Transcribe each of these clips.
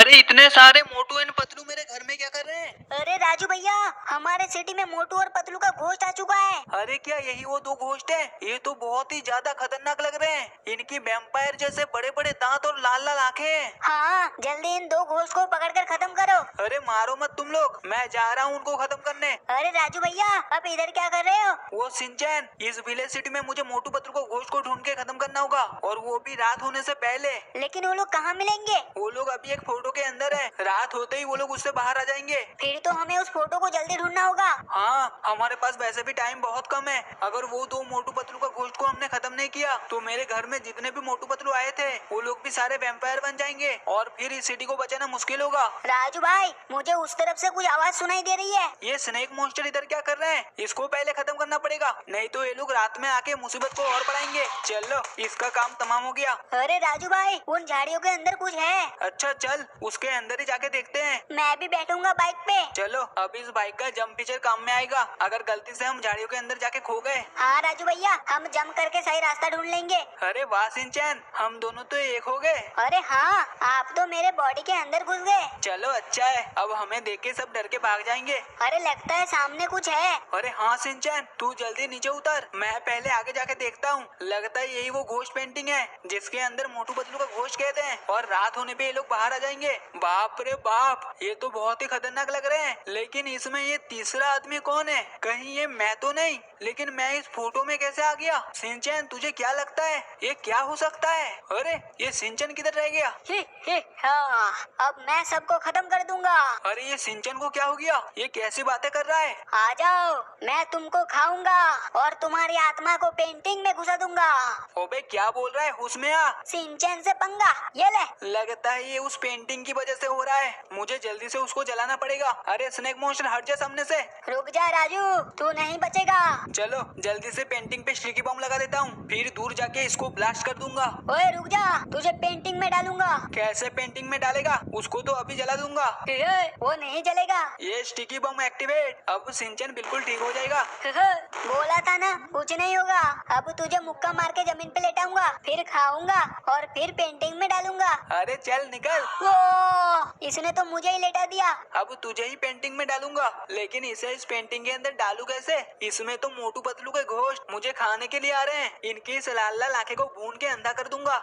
अरे इतने सारे मोटू एंड पतलू मेरे घर में क्या कर रहे हैं? अरे राजू भैया, हमारे सिटी में मोटू और पतलू का घोस्ट आ चुका है। अरे क्या यही वो दो घोस्ट हैं? ये तो बहुत ही ज्यादा खतरनाक लग रहे हैं। इनकी वैम्पायर जैसे बड़े बड़े दांत और लाल लाल आंखें हैं। हाँ, जल्दी इन दो घोस्ट को पकड़कर खत्म करो। अरे मारो मत तुम लोग, मैं जा रहा हूँ उनको खत्म करने। अरे राजू भैया, अब इधर क्या कर रहे हो? वो सिंचैन, इस विलेज सिटी में मुझे मोटू पतलू को घोस्ट को ढूंढ के खत्म करना होगा, और वो भी रात होने से पहले। लेकिन वो लोग कहाँ मिलेंगे? वो लोग अभी एक फोटो के अंदर है, रात होते ही वो लोग उससे बाहर आ जाएंगे। फिर तो हमें उस फोटो को जल्दी ढूंढना होगा। हाँ, हमारे पास वैसे भी टाइम बहुत कम है। अगर वो दो मोटू पतलू का घोस्ट को हमने खत्म नहीं किया तो मेरे घर में जितने भी मोटू पतलू आए थे वो लोग भी सारे वैम्पायर बन जाएंगे और फिर इस सिटी को बचाना मुश्किल होगा। राजू भाई, मुझे उस तरफ से कुछ आवाज सुनाई दे रही है। ये स्नेक मॉन्स्टर इधर क्या कर रहे हैं? इसको पहले खत्म करना पड़ेगा, नहीं तो ये लोग रात में आके मुसीबत को और बढ़ाएंगे। चलो, इसका काम तमाम हो गया। अरे राजू भाई, उन झाड़ियों के अंदर कुछ है। अच्छा चल, उसके अंदर ही जाके देखते हैं। मैं भी बैठूंगा बाइक पे। चलो, अब इस बाइक का जंप फीचर काम में आएगा अगर गलती से हम झाड़ियों के अंदर जाके खो गए। हाँ राजू भैया, हम जंप करके सही रास्ता ढूंढ लेंगे। अरे वाह सिंचैन, हम दोनों तो एक हो गए। अरे हाँ, आप तो मेरे बॉडी के अंदर घुस गए। चलो अच्छा है, अब हमें देख के सब डर के भाग जाएंगे। अरे लगता है सामने कुछ है। अरे हाँ सिंचैन, तू जल्दी नीचे उतर, मैं पहले आगे जाके देखता हूँ। लगता है यही वो घोस्ट पेंटिंग है जिसके अंदर मोटू पतलू का घोस्ट कहते हैं, और रात होने पे ये लोग बाहर आ जाएंगे। बाप रे बाप, ये तो बहुत ही खतरनाक लग रहे हैं। लेकिन इसमें ये तीसरा आदमी कौन है? कहीं ये मैं तो नहीं? लेकिन मैं इस फोटो में कैसे आ गया? सिंचैन, तुझे क्या लगता है ये क्या हो सकता है? अरे ये सिंचैन किधर रह गया? हाँ, अब मैं सबको खत्म कर दूंगा। अरे ये सिंचैन को क्या हो गया? ये कैसी बातें कर रहा है? आ जाओ, मैं तुमको खाऊंगा और तुम्हारी आत्मा को पेंटिंग में घुसा दूंगा। ओबे क्या बोल रहा है? होश में आ। सिंचन से पंगा, ये ले। लगता है ये उस पेंटिंग की वजह से हो रहा है, मुझे जल्दी से उसको जलाना पड़ेगा। अरे स्नेक मॉन्स्टर हट जा सामने से। रुक जा राजू, तू नहीं बचेगा। चलो जल्दी से पेंटिंग पे स्टिकी बम लगा देता हूँ, फिर दूर जाके इसको ब्लास्ट कर दूंगा। ओए रुक जा, तुझे पेंटिंग में डालूंगा। कैसे पेंटिंग में डालेगा? उसको तो अभी जला दूंगा। वो नहीं जलेगा। ये स्टिकी बम एक्टिवेट, अब सिंचन बिल्कुल ठीक हो जाएगा। बोला था ना, कुछ नहीं होगा। अब तुझे मुक्का मार के जमीन पे लेटाऊंगा, फिर खाऊंगा और फिर पेंटिंग में डालूंगा। अरे चल निकल। वो इसने तो मुझे ही लेटा दिया। अब तुझे ही पेंटिंग में डालूंगा, लेकिन इसे इस पेंटिंग के अंदर डालू कैसे? इसमें तो मोटू पतलू के घोस्ट मुझे खाने के लिए आ रहे हैं। इनकी इस लाल लाल आंखें को भून के अंधा कर दूंगा।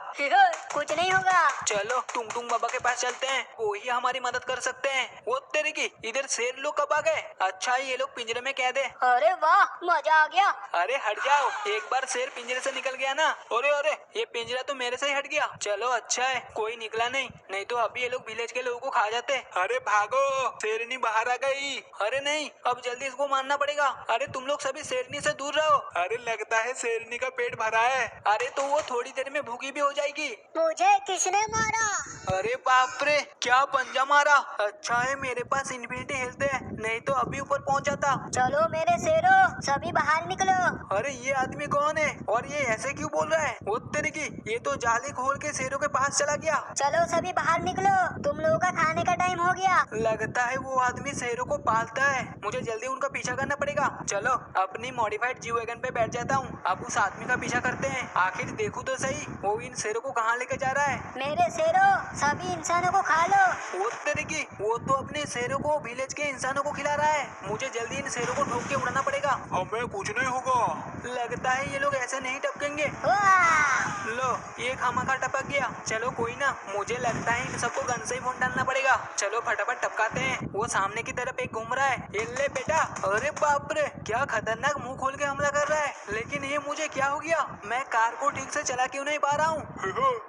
कुछ नहीं होगा। चलो टुंग टुंग बाबा के पास चलते हैं, वो ही हमारी मदद कर सकते हैं। वो तेरे की, इधर शेर लोग कब आ गए? अच्छा ये लोग पिंजरे में कैद है। अरे वाह, मजा आ गया। अरे हट जाओ, एक बार शेर पिंजरे से निकल गया ना। अरे अरे, ये पिंजरा तो मेरे से ही हट गया। चलो अच्छा है कोई निकला नहीं तो अभी ये लोग विलेज के लोगों को खा जाते। अरे भागो, शेरनी बाहर आ गई। अरे नहीं, अब जल्दी इसको मारना पड़ेगा। अरे तुम लोग सभी शेरनी से दूर रहो। अरे लगता है शेरनी का पेट भरा है। अरे तो वो थोड़ी देर में भूखी भी हो जाएगी। मुझे किसने मारा? अरे बाप रे, क्या पंजा मारा। अच्छा है मेरे पास इन्फिनिटी हेल्थ है, नहीं तो अभी ऊपर पहुंच जाता। चलो मेरे शेरों, सभी बाहर निकलो। अरे ये आदमी कौन है और ये ऐसे क्यों बोल रहा है? वो तेरे की, ये तो जाली खोल के शेरों के पास चला गया। चलो सभी बाहर निकलो, तुम लोगों का खाने का टाइम हो गया। लगता है वो आदमी शेरों को पालता है, मुझे जल्दी उनका पीछा करना पड़ेगा। चलो अपनी मॉडिफाइड जी वैगन पे बैठ जाता हूँ, अब उस आदमी का पीछा करते हैं। आखिर देखूं तो सही, वो इन शेरों को कहाँ लेके जा रहा है। मेरे शेरों, सभी इंसानों को खा लो। वो तेरे की, वो तो अपने शेरों को विलेज के इंसानों को खिला रहा है। मुझे जल्दी इन शेरों को ठोक के उड़ाना पड़ेगा। हमें कुछ नहीं होगा। लगता है ये लोग ऐसे नहीं टपकेंगे। वाह! लो ये खामखा टपक गया। चलो कोई ना, मुझे लगता है इन सबको गन से ही फोन डालना पड़ेगा। चलो फटाफट टपकाते हैं। वो सामने की तरफ एक घूम रहा है, ये ले बेटा। अरे बाप रे, क्या खतरनाक मुंह खोल के हमला कर रहा है। लेकिन ये मुझे क्या हो गया? मैं कार को ठीक से चला क्यों नहीं पा रहा हूँ?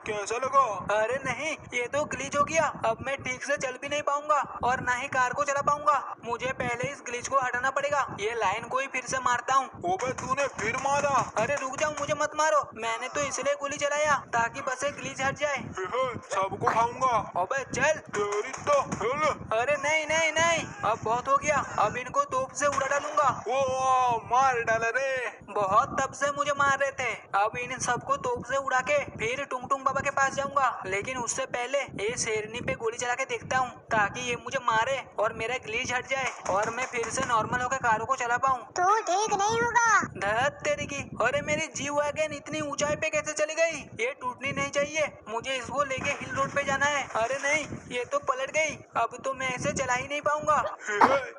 कैसा लगा? अरे नहीं, ये तो ग्लिच हो गया। अब मैं ठीक से चल भी नहीं पाऊंगा और ना ही कार को चला पाऊंगा। मुझे पहले इस ग्लिच को हटाना पड़ेगा। ये लाइन को ही फिर से मारता हूँ। ओबे तूने फिर मारा। अरे रुक जाओ, मुझे मत मारो। मैंने तो इसलिए गोली चलाया ताकि बस एक ग्लिच हट जाए। सबको खाऊंगा। अबे चल। तेरी तो हिल। अरे नहीं नहीं नहीं, अब बहुत हो गया। अब इनको तोप से उड़ा डालूंगा। ओ मार डाला रे। बहुत तब से मुझे मार रहे थे। अब इन सबको तोप से उड़ा के फिर टुंग टुंग बाबा के पास जाऊंगा, लेकिन उससे पहले ये शेरनी पे गोली चला जाके देखता हूँ ताकि ये मुझे मारे और मेरा ग्लिच हट जाए और मैं फिर से नॉर्मल होकर कारों को चला पाऊँ। तू ठीक नहीं होगा। धत तेरी की, अरे मेरी जीव वैगन इतनी ऊंचाई पे कैसे चली गई? ये टूटनी नहीं चाहिए, मुझे इसको लेके हिल रोड पे जाना है। अरे नहीं, ये तो पलट गई, अब तो मैं इसे चला ही नहीं पाऊंगा।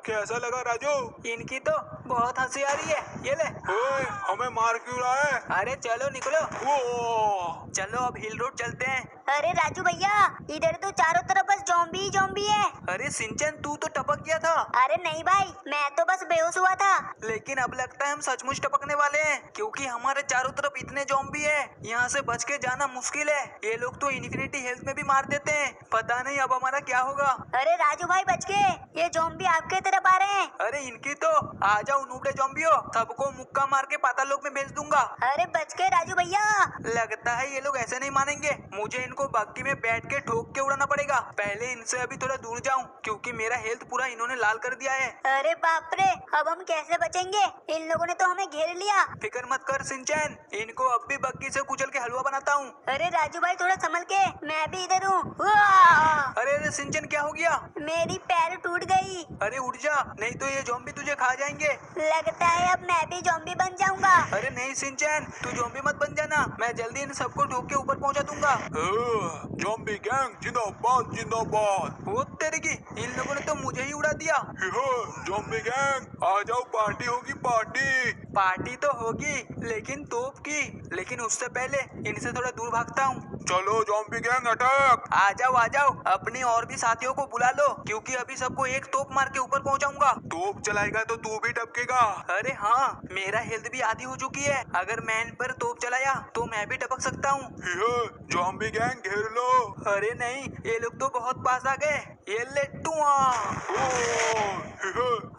कैसा लगा राजू? इनकी तो बहुत हंसी आ रही है। ये ले। ओए, हमें मार क्यों रहा है? अरे चलो निकलो, ओ, चलो अब हिल रोड चलते हैं। अरे राजू भैया, इधर तो चारों तरफ बस ज़ॉम्बी ही ज़ॉम्बी है। अरे सिंचन, तू तो टपक गया था। अरे नहीं भाई, मैं तो बस बेहोश हुआ था। लेकिन अब लगता है हम सचमुच टपकने वाले हैं, क्योंकि हमारे चारों तरफ इतने ज़ॉम्बी है, यहाँ से बच के जाना मुश्किल है। ये लोग तो इन्फिनिटी हेल्थ में भी मार देते हैं, पता नहीं अब हमारा क्या होगा। अरे राजू भाई बच के, ये ज़ॉम्बी आपके तरफ आ रहे हैं। अरे इनकी तो, आ जाओ नूबड़े ज़ॉम्बियो, सबको मुक्का मार के पाताल लोक में भेज दूंगा। अरे बच के राजू भैया। लगता है ये लोग ऐसे नहीं मानेंगे, मुझे इनको बग्गी में बैठ के ठोक के उड़ाना पड़ेगा। पहले इनसे अभी थोड़ा दूर जाऊं, क्योंकि मेरा हेल्थ पूरा इन्होंने लाल कर दिया है। अरे बाप रे, अब हम कैसे बचेंगे? इन लोगों ने तो हमें घेर लिया। फिक्र मत कर सिंचन, इनको अब भी बग्गी से कुचल के हलवा बनाता हूँ। अरे राजू भाई थोड़ा संभल के, मैं भी इधर हूँ। अरे सिंचन, क्या हो गया? मेरी पैर टूट गई। अरे उठ जा, नहीं तो ये ज़ॉम्बी तुझे खा जाएंगे। लगता है अब मैं भी ज़ॉम्बी बन जाऊंगा। अरे नहीं सिंचन, तू ज़ॉम्बी मत बन जाना, मैं जल्दी इन सबको ठोक के ऊपर पहुंचा दूंगा। ज़ॉम्बी गैंग जिंदाबाद जिंदाबाद। वो तेरे की, इन लोगों ने तो मुझे ही उड़ा दिया। ज़ॉम्बी गैंग आ जाओ, पार्टी होगी पार्टी। पार्टी तो होगी, लेकिन तोप की। लेकिन उससे पहले इनसे थोड़ा दूर भागता हूँ। चलो ज़ॉम्बी गैंग अटैक। आ जाओ, अपने और भी साथियों को बुला लो, क्योंकि अभी सबको एक तोप मार के ऊपर पहुंचाऊंगा। तोप चलाएगा तो तू भी टपकेगा। अरे हाँ, मेरा हेल्थ भी आधी हो चुकी है, अगर मैं इन पर तोप चलाया तो मैं भी टपक सकता हूँ। ज़ॉम्बी गैंग घेर लो। अरे नहीं, ये लोग तो बहुत पास आ गए। ये ले धुआं।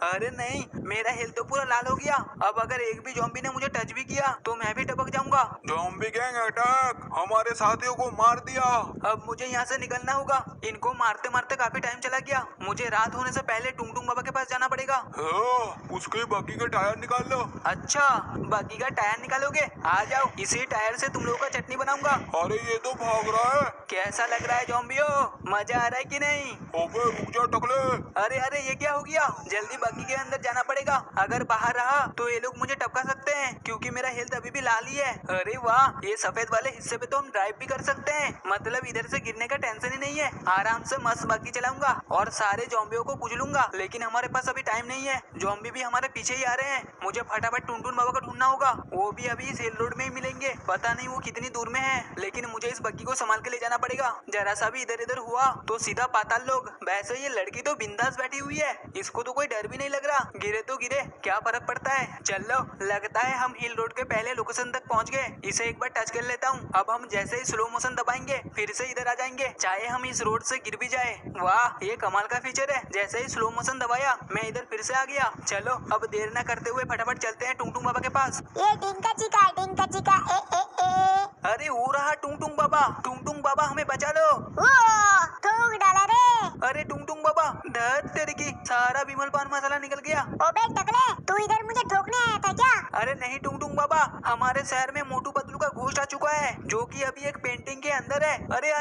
अरे नहीं, मेरा हेल्थ तो पूरा लाल हो गया, अब अगर एक भी ज़ॉम्बी ने मुझे टच भी किया तो मैं भी टपक जाऊंगा। ज़ॉम्बी गैंग अटैक, हमारे साथियों को मार दिया। अब मुझे यहाँ से निकलना होगा, इनको मारते मारते काफी टाइम चला गया। मुझे रात होने से पहले टुंगटुंग बाबा के पास जाना पड़ेगा। उसके बग्गी का टायर निकाल लो। अच्छा, बग्गी का टायर निकालोगे? आ जाओ, इसी टायर से तुम लोगों का चटनी बनाऊंगा। अरे ये तो भाग रहा है। कैसा लग रहा है ज़ॉम्बियो, मजा आ रहा है कि नहीं? ओबे रुक जा टकले। अरे ये क्या हो गया? जल्दी बग्गी के अंदर जाना पड़ेगा, अगर बाहर रहा तो ये लोग मुझे टपका सकते हैं, क्योंकि मेरा हेल्थ अभी भी लाल ही है। अरे वाह, ये सफेद वाले हिस्से पे तो हम ड्राइव भी कर सकते हैं, मतलब इधर से गिरने का टेंशन ही नहीं है। आराम से मस्त बग्गी चलाऊंगा और सारे ज़ॉम्बियों को कुचलूंगा। लेकिन हमारे पास अभी टाइम नहीं है, ज़ॉम्बी भी हमारे पीछे ही आ रहे हैं। मुझे फटाफट टुनटुन बाबा को ढूंढना होगा, वो भी अभी इस हिल रोड में ही मिलेंगे। पता नहीं वो कितनी दूर में है, लेकिन मुझे इस बग्गी को संभाल के ले जाना पड़ेगा। जरा सा भी इधर इधर हुआ तो सीधा पाताल लोक। वैसे ये लड़की तो बिंदास बैठी हुई है, इसको तो कोई डर भी नहीं लग रहा, गिरे तो गिरे, क्या फर्क पड़ता है। चलो, लगता है हम हिल रोड के पहले लोकेशन तक पहुंच गए। इसे एक बार टच कर लेता हूँ। अब हम जैसे ही स्लो मोशन दबाएंगे फिर से इधर आ जाएंगे, चाहे हम इस रोड से गिर भी जाए। वाह, ये कमाल का फीचर है, जैसे ही स्लो मोशन दबाया मैं इधर फिर से आ गया। चलो अब देर न करते हुए फटाफट चलते हैं टुंगटुंग बाबा के पास। ये टिंका चिका ए ए ए। अरे वो रहा टुंगटुंग बाबा, टुंगटुंग बाबा हमें बचा लो। वो ठोक डाला रे। अरे टुंगटुंग बाबा, धत तेरे की, सारा विमल पान मसाला निकल गया। ओबे टकले, तू इधर मुझे ठोकने आया था क्या? अरे नहीं टुंगटुंग बाबा, हमारे शहर में मोटू पतलू का घोस्ट आ चुका है, जो कि अभी एक पेंटिंग के अंदर है। अरे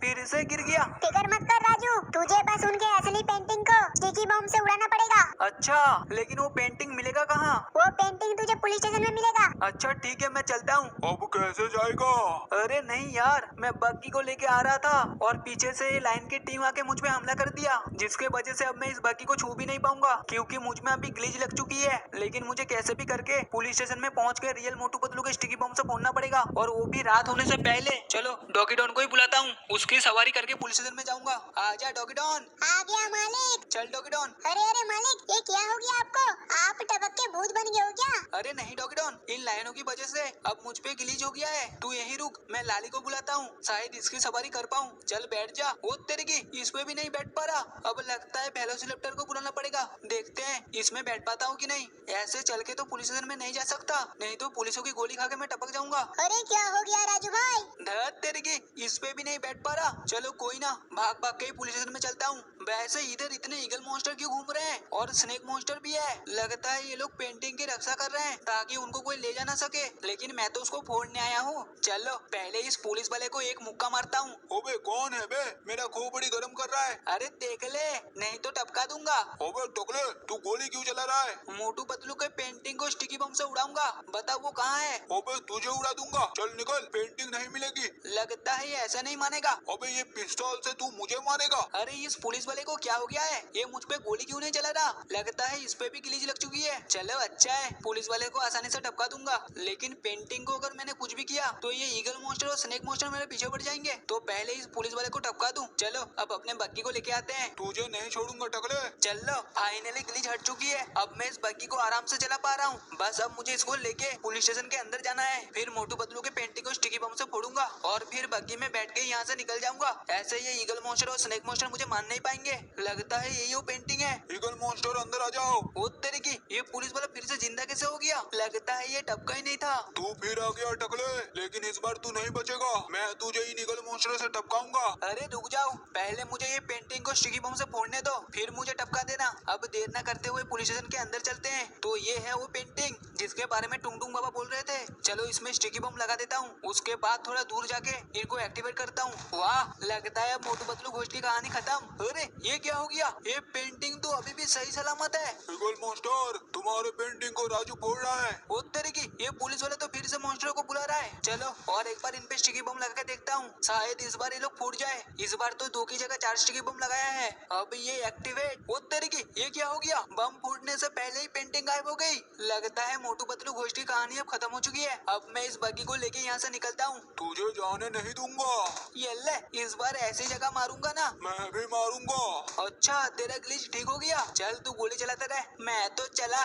फिर से गिर गया। फिकर मत कर राजू, तुझे बस उनके असली पेंटिंग को स्टिकी बम से उड़ाना पड़ेगा। अच्छा, लेकिन वो पेंटिंग मिलेगा कहाँ? वो पेंटिंग तुझे पुलिस स्टेशन में मिलेगा। अच्छा ठीक है, मैं चलता हूँ। अब कैसे जाएगा? अरे नहीं यार, मैं बग्गी को लेके आ रहा था और पीछे से लाइन की टीम आके मुझ पे हमला कर दिया, जिसके वजह से अब मैं इस बग्गी को छू भी नहीं पाऊंगा, क्योंकि मुझ में अभी ग्लिच लग चुकी है। लेकिन मुझे कैसे भी करके पुलिस स्टेशन में पहुंच के रियल मोटू पतलू के स्टिकी बम से फोड़ना पड़ेगा, और वो भी रात होने से पहले। चलो डॉगी डॉन को ही बुलाता हूँ, उसकी सवारी करके पुलिस स्टेशन में जाऊंगा। आजा डॉगी डॉन। आ गया मालिक। चल डॉगी डॉन। अरे मालिक, ये क्या हो गया आपको? आप टपक के भूत बन गए हो क्या? अरे नहीं डॉगी डॉन, इन लाइनों की वजह से अब मुझ पे ग्लिच हो गया है। तू यहीं रुक, मैं लाली को बुलाता हूँ, शायद इसकी सवारी कर पाऊँ। चल बैठ जा। वो तेरे की, इस पे भी नहीं बैठ पा रहा। अब लगता है वेलोसिरैप्टर को बुलाना पड़ेगा, देखते हैं इसमें बैठ पाता हूँ कि नहीं। ऐसे चल के तो पुलिस स्टेशन में नहीं जा सकता, नहीं तो पुलिसों की गोली खा के मैं टपक जाऊंगा। अरे क्या हो गया राजू भाई? धत तेरे की, इस पे भी नहीं बैठ पा रहा। चलो कोई ना, भाग भाग के ही पुलिस स्टेशन में चलता हूँ। वैसे इधर इतने ईगल मॉन्स्टर क्यों घूम रहे हैं और स्नेक मॉन्स्टर भी है। लगता है ये लोग पेंटिंग की रक्षा कर रहे हैं ताकि उनको कोई ले जा ना सके, लेकिन मैं तो उसको फोड़ने आया हूँ। चलो पहले इस पुलिस वाले को एक मुक्का मारता हूँ। ओबे कौन है बे? मेरा खोपड़ी गरम कर रहा है। अरे देख ले, नहीं तो टपका दूंगा। ओबे टकले, तू गोली क्यों चला रहा है? मोटू पतलू के पेंटिंग को स्टिकी बम से उड़ाऊंगा। बताओ वो कहाँ है। ओबे तुझे उड़ा दूंगा, चल निकल, पेंटिंग नहीं मिलेगी। लगता है ये ऐसा नहीं मानेगा। ओबे ये पिस्तौल से तू मुझे मारेगा? अरे इस पुलिस वाले को क्या हो गया है, ये मुझ पे गोली क्यों नहीं चला रहा। लगता है इस पे भी गिलीज लग चुकी है। चलो अच्छा है, पुलिस वाले को आसानी से टपका दूंगा, लेकिन पेंटिंग को अगर मैंने कुछ भी किया तो ये ईगल मॉन्स्टर और स्नेक मॉन्स्टर मेरे पीछे पड़ जाएंगे। तो पहले इस पुलिस वाले को टपका दूं। चलो अब अपने बग्गी को लेके आते हैं। तुझे नहीं छोड़ूंगा टकले। चलो फाइनली गिलीज हट चुकी है। अब मैं इस बग्गी को आराम से चला पा रहा हूँ। बस अब मुझे इसको लेके पुलिस स्टेशन के अंदर जाना है। फिर मोटू पतलू के पेंटिंग को स्टिकी बम से फोड़ूंगा और फिर बग्गी में बैठ के यहाँ से निकल जाऊंगा। ऐसे ये ईगल मॉन्स्टर और स्नेक मॉन्स्टर मुझे मान नहीं पाएंगे। लगता है यही वो पेंटिंग है। ईगल मॉन्स्टर अंदर आ जाओ। वो तेरे की, ये पुलिस वाला फिर से जिंदा कैसे हो गया। लगता है ये टपका ही नहीं था। तू फिर आ गया टकले, लेकिन इस बार तू नहीं बचेगा। मैं तुझे इन ईगल मॉन्स्टर से टपकाऊंगा। अरे रुक जाओ, पहले मुझे ये पेंटिंग को स्टिकी बम से फोड़ने दो, फिर मुझे टपका देना। अब देर न करते हुए पुलिस स्टेशन के अंदर चलते हैं। तो ये है वो पेंटिंग जिसके बारे में टुंग टुंग बाबा बोल रहे थे। चलो इसमें स्टिकी बम लगा देता हूँ, उसके बाद थोड़ा दूर जाके इनको एक्टिवेट करता हूँ। वाह, लगता है अब मोटू पतलू घोष की कहानी खत्म। अरे ये क्या हो गया, ये पेंटिंग तो अभी भी सही सलामत है। ईगल मॉन्स्टर, तुम्हारे पेंटिंग को राजू फोड़ रहा है। वो तेरे की, ये पुलिस वाले तो फिर से मॉन्स्टर को बुला रहा है। चलो और एक बार इन पे स्टिकी बम लगा के देखता हूँ, शायद इस बार ये लोग फूट जाए। इस बार तो 2 की जगह 4 स्टिकी बम लगाया है। अब ये एक्टिवेट। वो तेरे की, ये क्या हो गया, बम फूटने से पहले ही पेंटिंग गायब हो गई। लगता है मोटू पतलू घोष की कहानी अब खत्म हो चुकी है। अब मैं इस बग्गी को लेके यहाँ से निकलता हूँ। तुझे जाने नहीं दूंगा। ये ले, इस बार ऐसी जगह मारूंगा ना। मैं भी मारूंगा। अच्छा तेरा ग्लिच ठीक हो गया। चल तू गोली चलाता रहे, मैं तो चला।